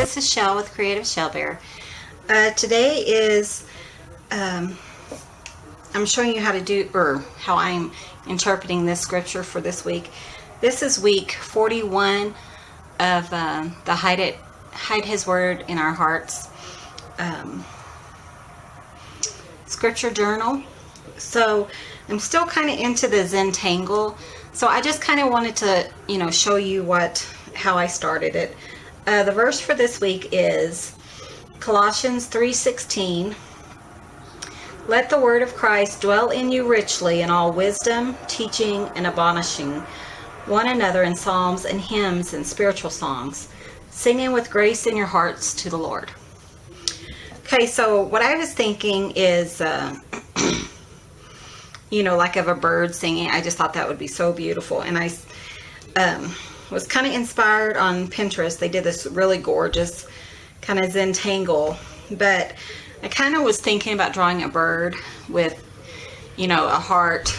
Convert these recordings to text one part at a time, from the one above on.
this is Shell with Creative Shell Bear. Today is, I'm showing you how to do, or how I'm interpreting this scripture for this week. This is week 41 of the Hide His Word in Our Hearts scripture journal. So I'm still kind of into the Zentangle. So I just kind of wanted to, show you how I started it. The verse for this week is Colossians 3:16. Let the word of Christ dwell in you richly in all wisdom, teaching, and admonishing one another in psalms and hymns and spiritual songs, singing with grace in your hearts to the Lord. Okay, so what I was thinking is, like of a bird singing. I just thought that would be so beautiful. And I was kind of inspired on Pinterest. They did this really gorgeous kind of Zentangle. But I kind of was thinking about drawing a bird with, a heart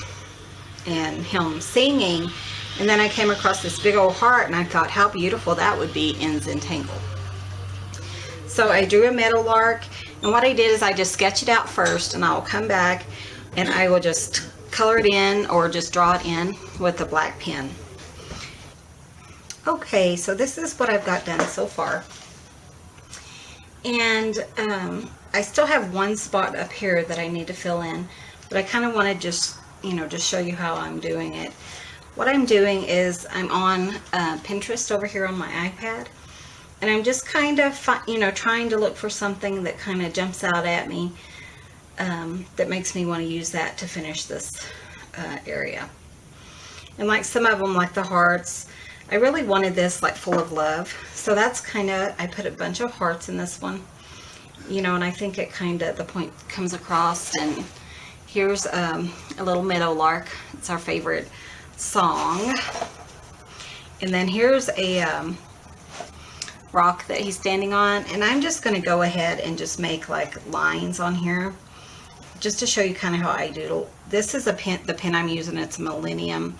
and him singing. And then I came across this big old heart and I thought how beautiful that would be in Zentangle. So I drew a meadowlark, and what I did is I just sketched it out first, and I'll come back and I will just color it in or just draw it in with a black pen. Okay, so this is what I've got done so far. And I still have one spot up here that I need to fill in, but I kind of want to just show you how I'm doing it. What I'm doing is I'm on Pinterest over here on my iPad, and I'm just kind of, trying to look for something that kind of jumps out at me that makes me want to use that to finish this area. And like some of them, like the hearts, I really wanted this like full of love. So that's kind of, I put a bunch of hearts in this one, and I think it kind of, the point comes across. And here's a little meadowlark. It's our favorite song. And then here's a rock that he's standing on, and I'm just going to go ahead and just make like lines on here just to show you kind of how I doodle. This is the pen I'm using. It's Millennium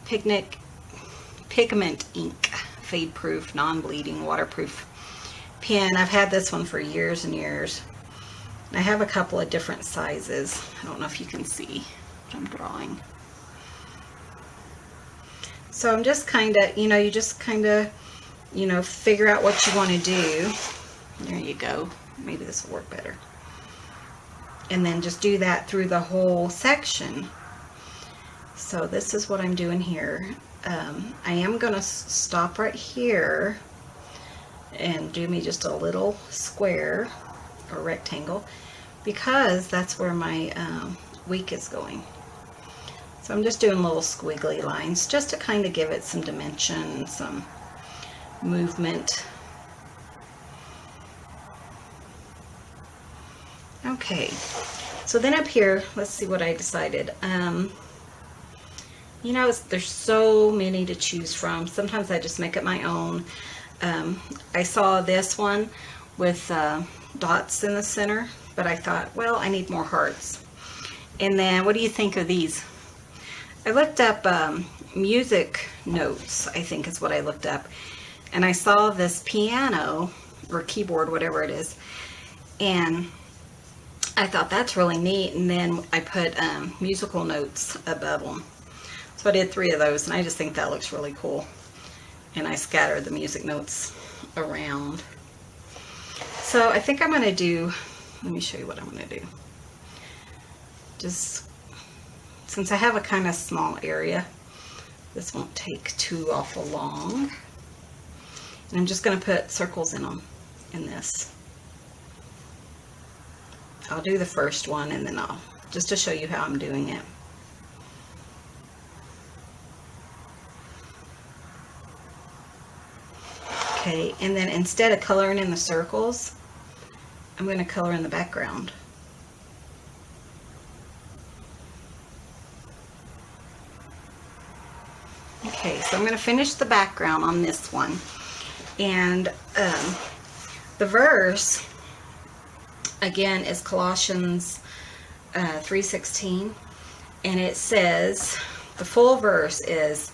Pigment Ink, fade proof, non-bleeding, waterproof pen. I've had this one for years and years. I have a couple of different sizes. I don't know if you can see what I'm drawing. So I'm just kind of, you just kind of, figure out what you want to do. There you go. Maybe this will work better. And then just do that through the whole section. So this is what I'm doing here. I am going to stop right here and do me just a little square or rectangle, because that's where my week is going. So I'm just doing little squiggly lines just to kind of give it some dimension, some movement. Okay, so then up here, let's see what I decided. There's so many to choose from. Sometimes I just make up my own. I saw this one with dots in the center, but I thought, well, I need more hearts. And then what do you think of these? I looked up music notes, I think is what I looked up. And I saw this piano or keyboard, whatever it is. And I thought that's really neat. And then I put musical notes above them. So I did 3 of those, and I just think that looks really cool. And I scattered the music notes around. So I think I'm going to do, let me show you what I'm going to do. Just, since I have a kind of small area, this won't take too awful long. And I'm just going to put circles in them in this. I'll do the first one, and then just to show you how I'm doing it. Okay, and then instead of coloring in the circles, I'm going to color in the background. Okay, so I'm going to finish the background on this one. And the verse, again, is Colossians 3:16. And it says, the full verse is,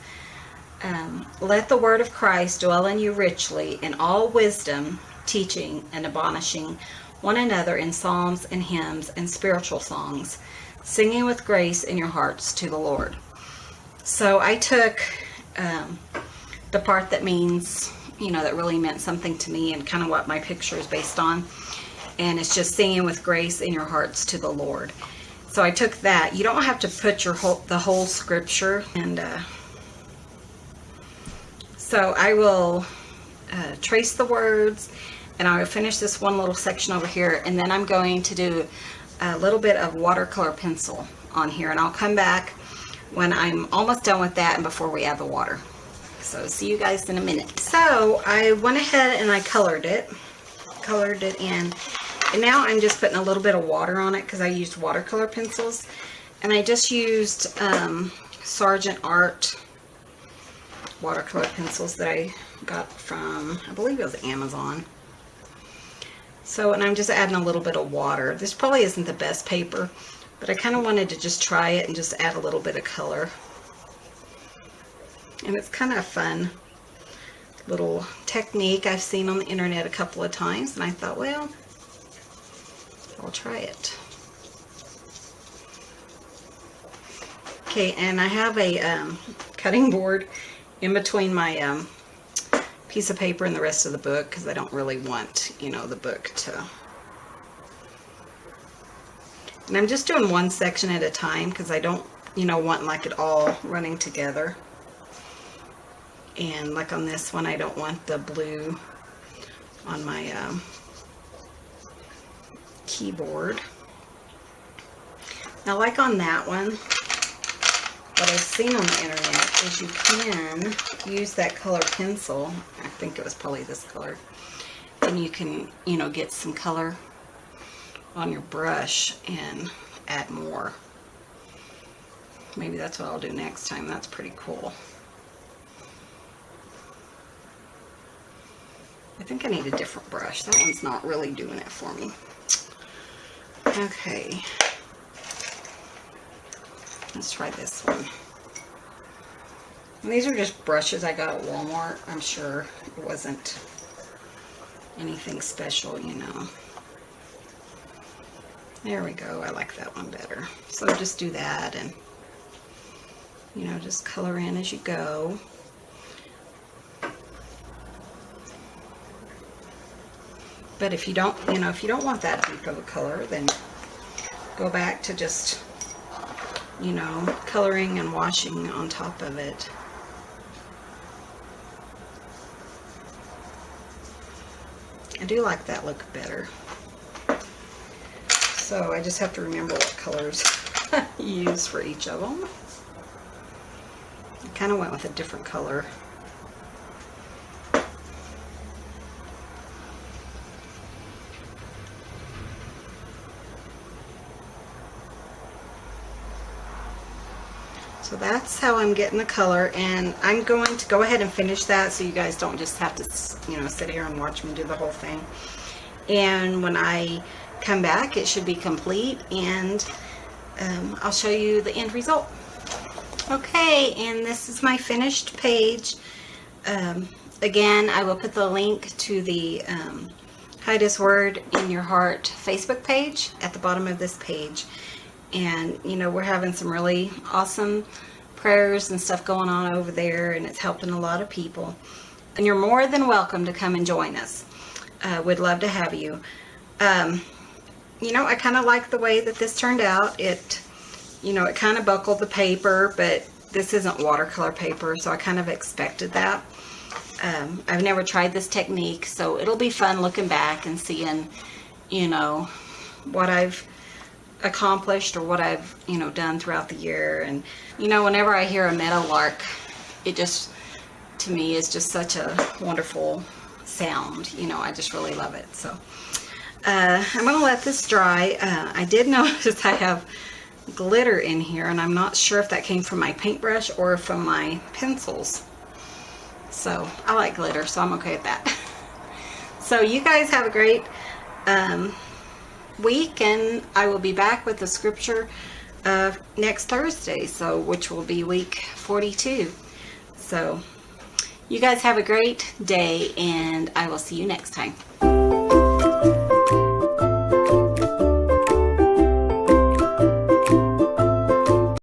let the word of Christ dwell in you richly in all wisdom, teaching and admonishing one another in psalms and hymns and spiritual songs, singing with grace in your hearts to the Lord. So I took the part that means, that really meant something to me and kind of what my picture is based on. And it's just singing with grace in your hearts to the Lord. So I took that. You don't have to put the whole scripture. And so I will trace the words, and I will finish this one little section over here, and then I'm going to do a little bit of watercolor pencil on here, and I'll come back when I'm almost done with that and before we add the water. So see you guys in a minute. So I went ahead and I colored it in, and now I'm just putting a little bit of water on it because I used watercolor pencils, and I just used Sargent Art watercolor pencils that I got from, I believe it was Amazon. So, and I'm just adding a little bit of water. This probably isn't the best paper, but I kind of wanted to just try it and just add a little bit of color. And it's kind of a fun little technique I've seen on the internet a couple of times, and I thought, well, I'll try it. Okay, and I have a cutting board in between my piece of paper and the rest of the book because I don't really want, the book to... And I'm just doing one section at a time because I don't, want like it all running together. And like on this one, I don't want the blue on my keyboard. Now, like on that one, what I've seen on the internet is you can use that color pencil. I think it was probably this color. And you can, get some color on your brush and add more. Maybe that's what I'll do next time. That's pretty cool. I think I need a different brush. That one's not really doing it for me. Okay. Let's try this one. And these are just brushes I got at Walmart. I'm sure it wasn't anything special, There we go. I like that one better. So just do that and, just color in as you go. But if you don't, if you don't want that deep of a color, then go back to just, coloring and washing on top of it. I do like that look better. So I just have to remember what colors you use for each of them. I kind of went with a different color. So that's how I'm getting the color, and I'm going to go ahead and finish that so you guys don't just have to, sit here and watch me do the whole thing. And when I come back, it should be complete, and I'll show you the end result. Okay, and this is my finished page. Again, I will put the link to the Hide His Word in Your Heart Facebook page at the bottom of this page. And, we're having some really awesome prayers and stuff going on over there, and it's helping a lot of people. And you're more than welcome to come and join us. We'd love to have you. I kind of like the way that this turned out. It kind of buckled the paper, but this isn't watercolor paper, so I kind of expected that. I've never tried this technique, so it'll be fun looking back and seeing, what I've accomplished or what I've done throughout the year. And whenever I hear a meadowlark, it just, to me, is just such a wonderful sound. I just really love it. So I'm going to let this dry. I did notice I have glitter in here, and I'm not sure if that came from my paintbrush or from my pencils. So I like glitter, so I'm okay with that. So you guys have a great week, and I will be back with the scripture next Thursday, so which will be week 42. So you guys have a great day, and I will see you next time.